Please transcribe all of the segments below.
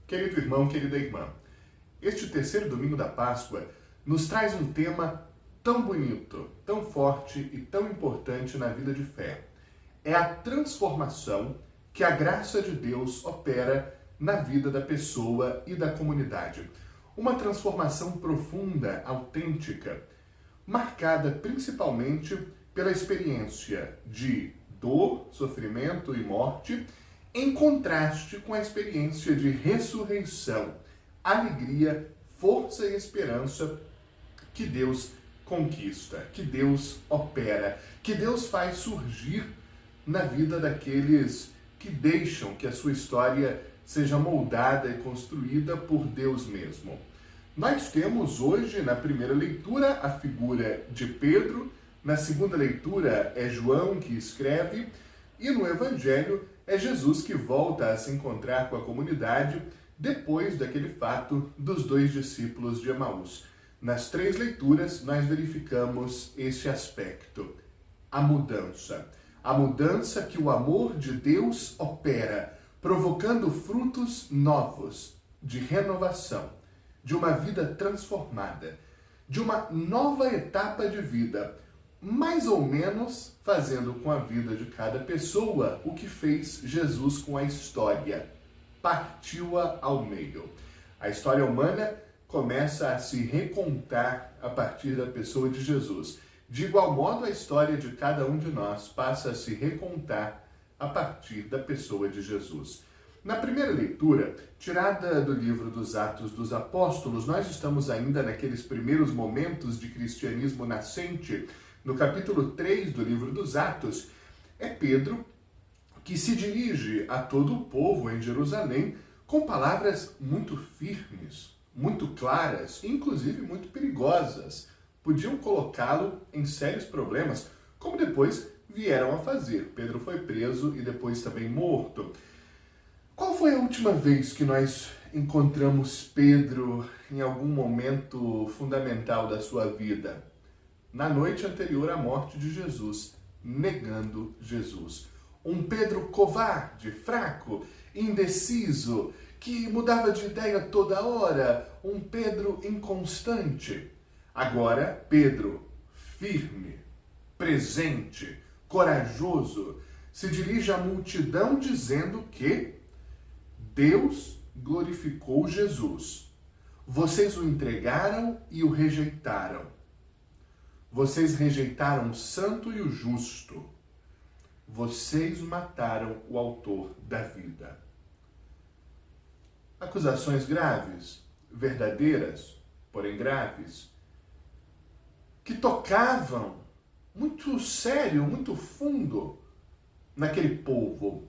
Querido irmão, querida irmã, este terceiro domingo da Páscoa nos traz um tema tão bonito, tão forte e tão importante na vida de fé. É a transformação que a graça de Deus opera na vida da pessoa e da comunidade. Uma transformação profunda, autêntica, marcada principalmente pela experiência de dor, sofrimento e morte, em contraste com a experiência de ressurreição, alegria, força e esperança que Deus conquista, que Deus opera, que Deus faz surgir na vida daqueles que deixam que a sua história seja moldada e construída por Deus mesmo. Nós temos hoje, na primeira leitura, a figura de Pedro, na segunda leitura é João que escreve, e no Evangelho é Jesus que volta a se encontrar com a comunidade depois daquele fato dos dois discípulos de Emaús. Nas três leituras, nós verificamos esse aspecto, a mudança. A mudança que o amor de Deus opera, provocando frutos novos de renovação, de uma vida transformada, de uma nova etapa de vida, mais ou menos fazendo com a vida de cada pessoa o que fez Jesus com a história. Partiu-a ao meio. A história humana começa a se recontar a partir da pessoa de Jesus. De igual modo, a história de cada um de nós passa a se recontar a partir da pessoa de Jesus. Na primeira leitura, tirada do livro dos Atos dos Apóstolos, nós estamos ainda naqueles primeiros momentos de cristianismo nascente. No capítulo 3 do livro dos Atos, é Pedro que se dirige a todo o povo em Jerusalém com palavras muito firmes, muito claras, inclusive muito perigosas. Podiam colocá-lo em sérios problemas, como depois vieram a fazer. Pedro foi preso e depois também morto. Qual foi a última vez que nós encontramos Pedro em algum momento fundamental da sua vida? Na noite anterior à morte de Jesus, negando Jesus. Um Pedro covarde, fraco, indeciso, que mudava de ideia toda hora, um Pedro inconstante. Agora, Pedro, firme, presente, corajoso, se dirige à multidão dizendo que Deus glorificou Jesus. Vocês o entregaram e o rejeitaram. Vocês rejeitaram o santo e o justo. Vocês mataram o autor da vida. Acusações graves, verdadeiras, porém graves, que tocavam muito sério, muito fundo naquele povo.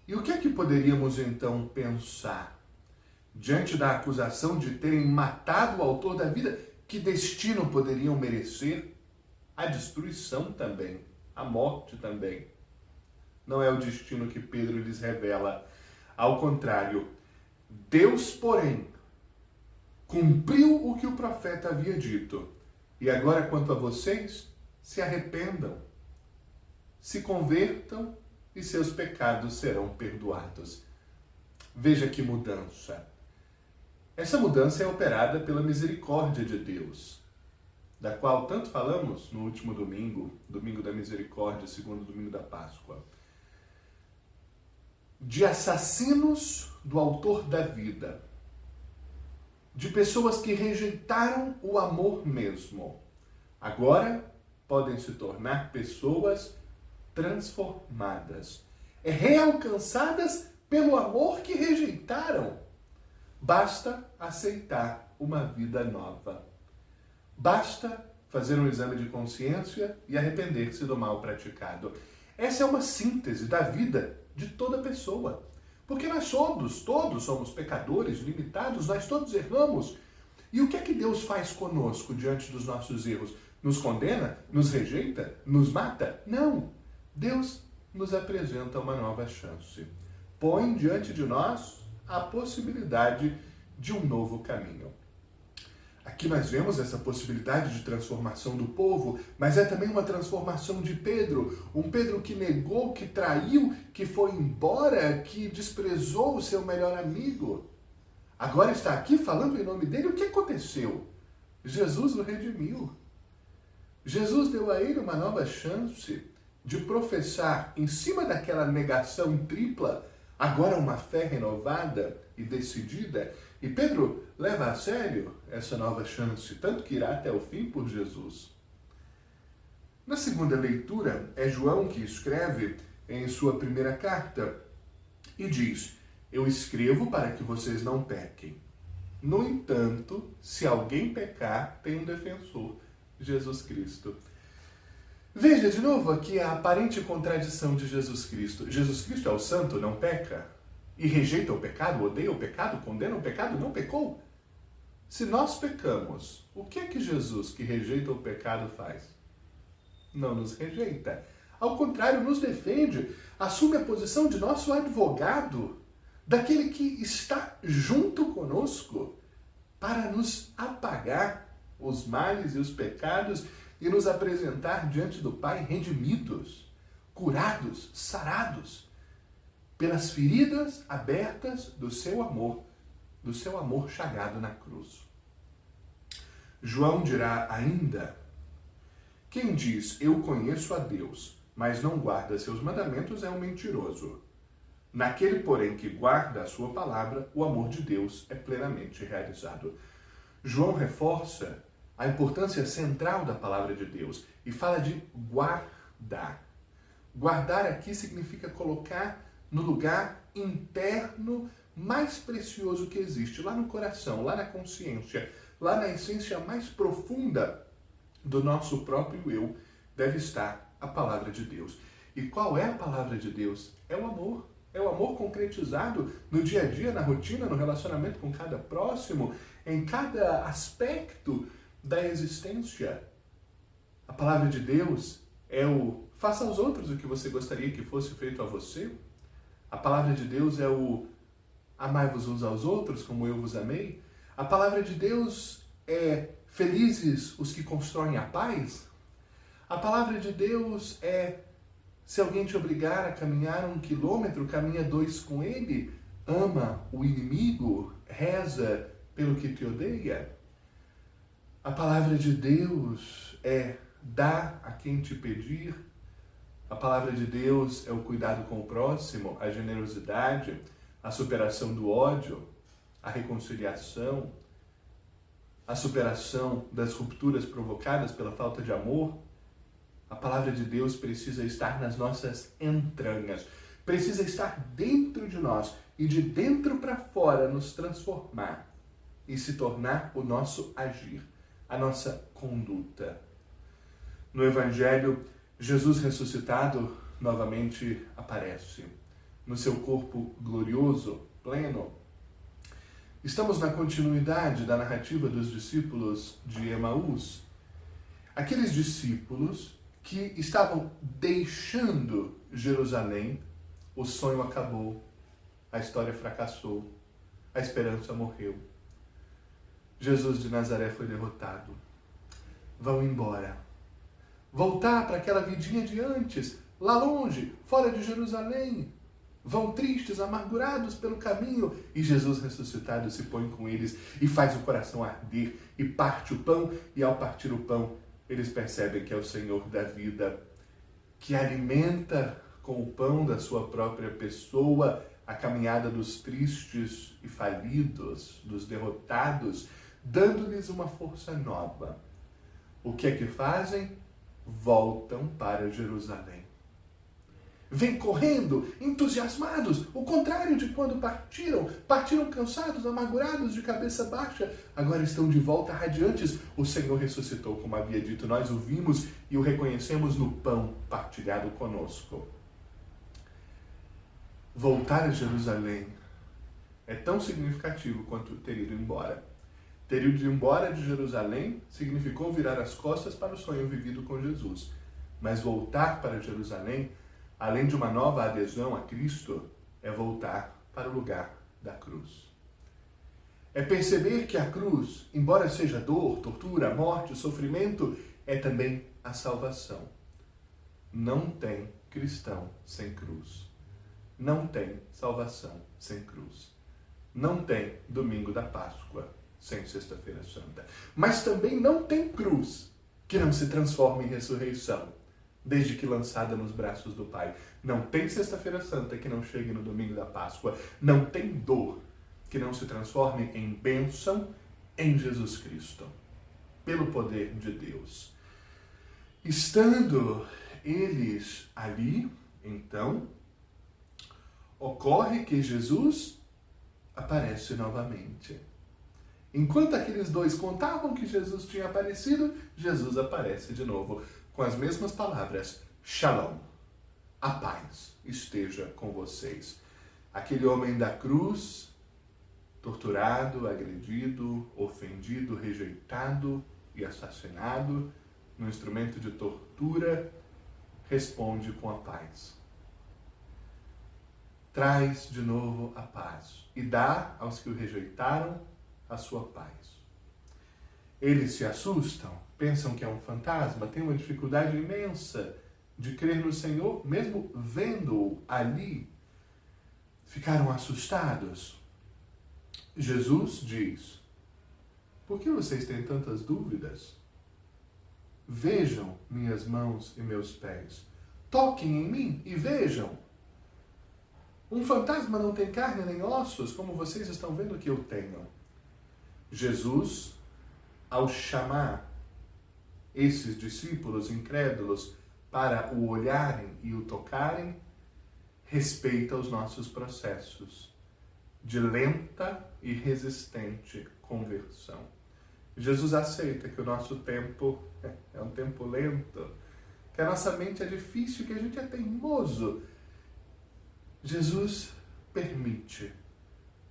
E o que é que poderíamos então pensar diante da acusação de terem matado o autor da vida? Que destino poderiam merecer? A destruição também, a morte também. Não é o destino que Pedro lhes revela. Ao contrário, Deus, porém, cumpriu o que o profeta havia dito. E agora, quanto a vocês, se arrependam, se convertam e seus pecados serão perdoados. Veja que mudança. Essa mudança é operada pela misericórdia de Deus, da qual tanto falamos no último domingo, domingo da misericórdia, segundo domingo da Páscoa. De assassinos do autor da vida, de pessoas que rejeitaram o amor mesmo, agora podem se tornar pessoas transformadas, realcançadas pelo amor que rejeitaram. Basta aceitar uma vida nova. Basta fazer um exame de consciência e arrepender-se do mal praticado. Essa é uma síntese da vida de toda pessoa. Porque nós todos somos pecadores, limitados, nós todos erramos. E o que é que Deus faz conosco diante dos nossos erros? Nos condena? Nos rejeita? Nos mata? Não. Deus nos apresenta uma nova chance. Põe diante de nós a possibilidade de um novo caminho. Aqui nós vemos essa possibilidade de transformação do povo, mas é também uma transformação de Pedro. Um Pedro que negou, que traiu, que foi embora, que desprezou o seu melhor amigo. Agora está aqui falando em nome dele. O que aconteceu? Jesus o redimiu. Jesus deu a ele uma nova chance de professar, em cima daquela negação tripla, agora uma fé renovada e decidida. E Pedro leva a sério essa nova chance, tanto que irá até o fim por Jesus. Na segunda leitura, é João que escreve em sua primeira carta e diz: eu escrevo para que vocês não pequem. No entanto, se alguém pecar, tem um defensor, Jesus Cristo. Veja de novo aqui a aparente contradição de Jesus Cristo. Jesus Cristo é o santo, não peca? E rejeita o pecado, odeia o pecado, condena o pecado, não pecou? Se nós pecamos, o que é que Jesus, que rejeita o pecado, faz? Não nos rejeita. Ao contrário, nos defende, assume a posição de nosso advogado, daquele que está junto conosco para nos apagar os males e os pecados e nos apresentar diante do Pai redimidos, curados, sarados, pelas feridas abertas do seu amor chagado na cruz. João dirá ainda: quem diz eu conheço a Deus, mas não guarda seus mandamentos é um mentiroso. Naquele, porém, que guarda a sua palavra, o amor de Deus é plenamente realizado. João reforça a importância central da palavra de Deus e fala de guardar. Guardar aqui significa colocar no lugar interno mais precioso que existe, lá no coração, lá na consciência, lá na essência mais profunda do nosso próprio eu, deve estar a palavra de Deus. E qual é a palavra de Deus? É o amor. É o amor concretizado no dia a dia, na rotina, no relacionamento com cada próximo, em cada aspecto da existência. A palavra de Deus é o faça aos outros o que você gostaria que fosse feito a você. A palavra de Deus é o amai-vos uns aos outros como eu vos amei. A palavra de Deus é felizes os que constroem a paz. A palavra de Deus é se alguém te obrigar a caminhar 1 quilômetro, caminha 2 com ele. Ama o inimigo, reza pelo que te odeia. A palavra de Deus é dá a quem te pedir. A palavra de Deus é o cuidado com o próximo, a generosidade, a superação do ódio, a reconciliação, a superação das rupturas provocadas pela falta de amor. A palavra de Deus precisa estar nas nossas entranhas, precisa estar dentro de nós e de dentro para fora nos transformar e se tornar o nosso agir, a nossa conduta. No Evangelho, Jesus ressuscitado novamente aparece no seu corpo glorioso, pleno. Estamos na continuidade da narrativa dos discípulos de Emaús. Aqueles discípulos que estavam deixando Jerusalém, o sonho acabou, a história fracassou, a esperança morreu. Jesus de Nazaré foi derrotado. Vão embora. Voltar para aquela vidinha de antes, lá longe, fora de Jerusalém. Vão tristes, amargurados pelo caminho, e Jesus ressuscitado se põe com eles e faz o coração arder, e parte o pão, e ao partir o pão, eles percebem que é o Senhor da vida, que alimenta com o pão da sua própria pessoa a caminhada dos tristes e falidos, dos derrotados, dando-lhes uma força nova. O que é que fazem? Voltam para Jerusalém. Vêm correndo, entusiasmados, o contrário de quando partiram. Partiram cansados, amargurados, de cabeça baixa. Agora estão de volta radiantes. O Senhor ressuscitou, como havia dito. Nós o vimos e o reconhecemos no pão partilhado conosco. Voltar a Jerusalém é tão significativo quanto ter ido embora. Ter ido embora de Jerusalém significou virar as costas para o sonho vivido com Jesus. Mas voltar para Jerusalém, além de uma nova adesão a Cristo, é voltar para o lugar da cruz. É perceber que a cruz, embora seja dor, tortura, morte, sofrimento, é também a salvação. Não tem cristão sem cruz. Não tem salvação sem cruz. Não tem domingo da Páscoa sem Sexta-feira Santa. Mas também não tem cruz que não se transforme em ressurreição, desde que lançada nos braços do Pai. Não tem Sexta-feira Santa que não chegue no domingo da Páscoa. Não tem dor que não se transforme em bênção em Jesus Cristo, pelo poder de Deus. Estando eles ali, então, ocorre que Jesus aparece novamente. Enquanto aqueles dois contavam que Jesus tinha aparecido, Jesus aparece de novo, com as mesmas palavras: Shalom, a paz esteja com vocês. Aquele homem da cruz, torturado, agredido, ofendido, rejeitado e assassinado, no instrumento de tortura, responde com a paz. Traz de novo a paz e dá aos que o rejeitaram a sua paz. Eles se assustam, pensam que é um fantasma, têm uma dificuldade imensa de crer no Senhor, mesmo vendo-o ali. Ficaram assustados. Jesus diz: por que vocês têm tantas dúvidas? Vejam minhas mãos e meus pés. Toquem em mim e vejam. Um fantasma não tem carne nem ossos, como vocês estão vendo que eu tenho. Jesus, ao chamar esses discípulos incrédulos para o olharem e o tocarem, respeita os nossos processos de lenta e resistente conversão. Jesus aceita que o nosso tempo é um tempo lento, que a nossa mente é difícil, que a gente é teimoso. Jesus permite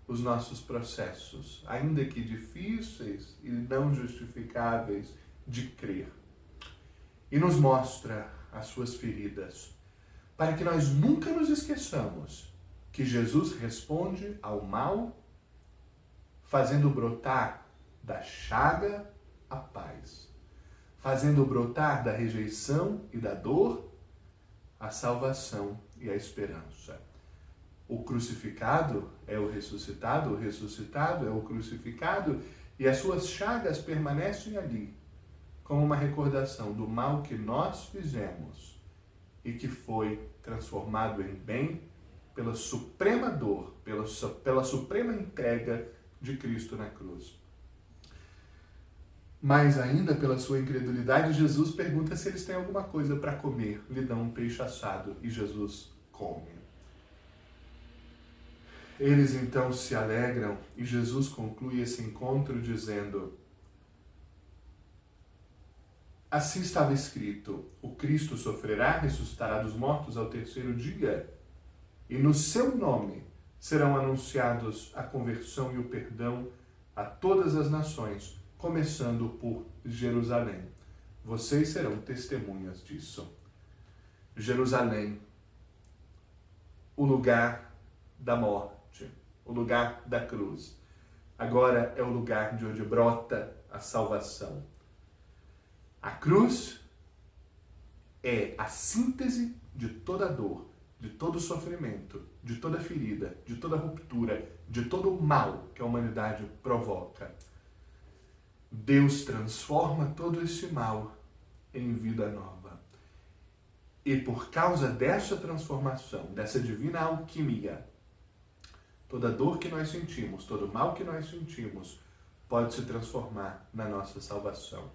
os nossos processos, ainda que difíceis e não justificáveis, de crer. E nos mostra as suas feridas, para que nós nunca nos esqueçamos que Jesus responde ao mal, fazendo brotar da chaga a paz, fazendo brotar da rejeição e da dor a salvação e a esperança. O crucificado é o ressuscitado é o crucificado, e as suas chagas permanecem ali, como uma recordação do mal que nós fizemos e que foi transformado em bem pela suprema dor, pela suprema entrega de Cristo na cruz. Mas ainda pela sua incredulidade, Jesus pergunta se eles têm alguma coisa para comer. Lhe dão um peixe assado e Jesus come. Eles então se alegram e Jesus conclui esse encontro dizendo: assim estava escrito, o Cristo sofrerá, ressuscitará dos mortos ao terceiro dia, e no seu nome serão anunciados a conversão e o perdão a todas as nações, começando por Jerusalém. Vocês serão testemunhas disso. Jerusalém, o lugar da morte, o lugar da cruz, agora é o lugar de onde brota a salvação. A cruz é a síntese de toda dor, de todo sofrimento, de toda ferida, de toda ruptura, de todo o mal que a humanidade provoca. Deus transforma todo esse mal em vida nova. E por causa dessa transformação, dessa divina alquimia, toda dor que nós sentimos, todo mal que nós sentimos, pode se transformar na nossa salvação,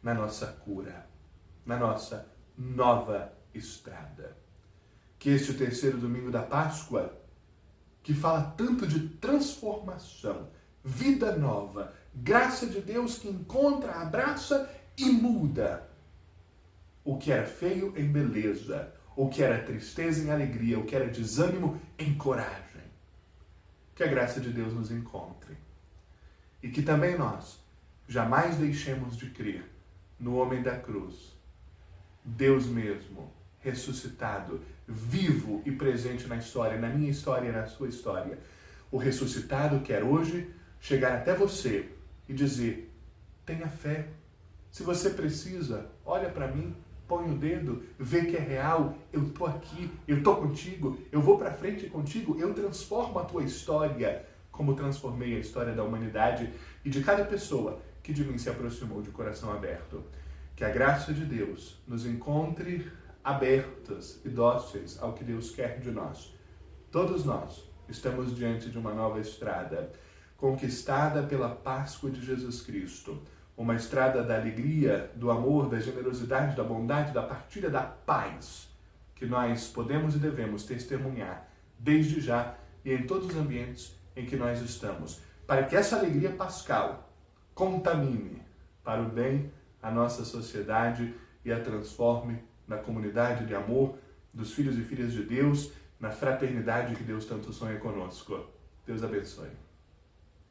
na nossa cura, na nossa nova estrada. Que este terceiro domingo da Páscoa, que fala tanto de transformação, vida nova, graça de Deus que encontra, abraça e muda o que era feio em beleza, o que era tristeza em alegria, o que era desânimo em coragem. Que a graça de Deus nos encontre. E que também nós jamais deixemos de crer no homem da cruz, Deus mesmo, ressuscitado, vivo e presente na história, na minha história e na sua história. O ressuscitado quer hoje chegar até você e dizer: tenha fé. Se você precisa, olha para mim, põe o dedo, vê que é real, eu estou aqui, eu estou contigo, eu vou para frente contigo, eu transformo a tua história, como transformei a história da humanidade e de cada pessoa que de mim se aproximou de coração aberto. Que a graça de Deus nos encontre abertas e dóceis ao que Deus quer de nós. Todos nós estamos diante de uma nova estrada, conquistada pela Páscoa de Jesus Cristo. Uma estrada da alegria, do amor, da generosidade, da bondade, da partilha, da paz, que nós podemos e devemos testemunhar desde já e em todos os ambientes em que nós estamos, para que essa alegria pascal contamine para o bem a nossa sociedade e a transforme na comunidade de amor dos filhos e filhas de Deus, na fraternidade que Deus tanto sonha conosco. Deus abençoe.